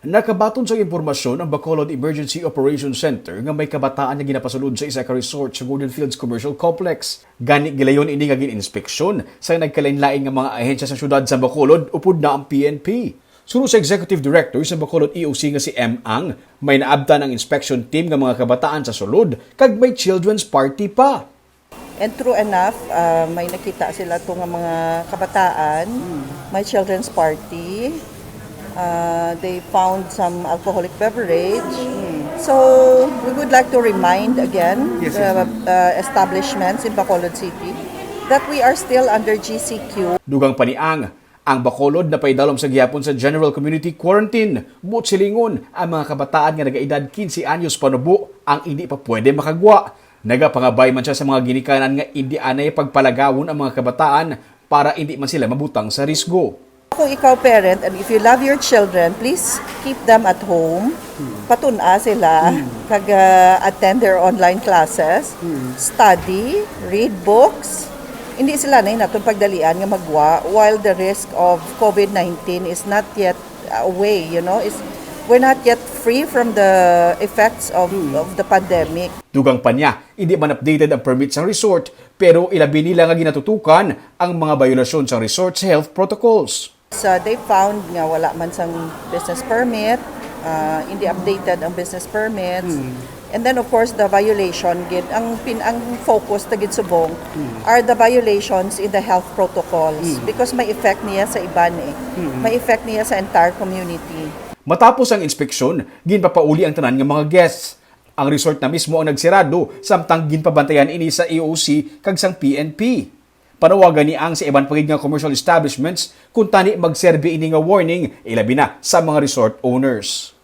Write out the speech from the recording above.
Nakabaton sa impormasyon ang Bacolod Emergency Operations Center nga may kabataan nga ginapasulod sa isa ka resort sa Golden Fields Commercial Complex. Gani gilayon ini nga gin-inspeksyon sa nagkalain-lain nga mga ahensya sa syudad sa Bacolod upod na ang PNP. Sunod sa Executive Director sa Bacolod EOC nga si M. Ang, may naabdan ang inspection team nga mga kabataan sa sulod kag may children's party pa. And true enough, may nakita sila itong mga kabataan, may children's party. They found some alcoholic beverage. So we would like to remind again the establishments in Bacolod City that we are still under GCQ. Dugang paniang, ang Bacolod na paidalom sa gihapon sa General Community Quarantine. Buot silingon ang mga kabataan nga nagaedad 15 anyos panubo ang hindi pa pwede makagwa. Nagapangabay man siya sa mga ginikanan nga hindi anay pagpalagawon ang mga kabataan para hindi man sila mabutang sa risgo. Kung ikaw parent and if you love your children, please keep them at home. Patuna sila, attend their online classes, study, read books. Hindi sila na itong pagdalian nga magwa while the risk of COVID-19 is not yet away, we're not yet free from the effects of the pandemic. Dugang pa niya, hindi man updated ang permit sa resort pero ilabi nila nga ginatutukan ang mga violasyon sa resort sa health protocols. So they found nga wala man sang business permit, hindi updated ang business permits. And then of course the violation ang focus ta gid subong are the violations in the health protocols because may effect niya sa iban May effect niya sa entire community. Matapos ang inspeksyon, ginpapauli ang tanan nga mga guests. Ang resort na mismo ang nagsirado samtang ginpabantayan ini sa EOC kag sang PNP. Panawagan ni ang sa iban pagid nga commercial establishments kung tani magserbi ini nga warning ilabi na sa mga resort owners.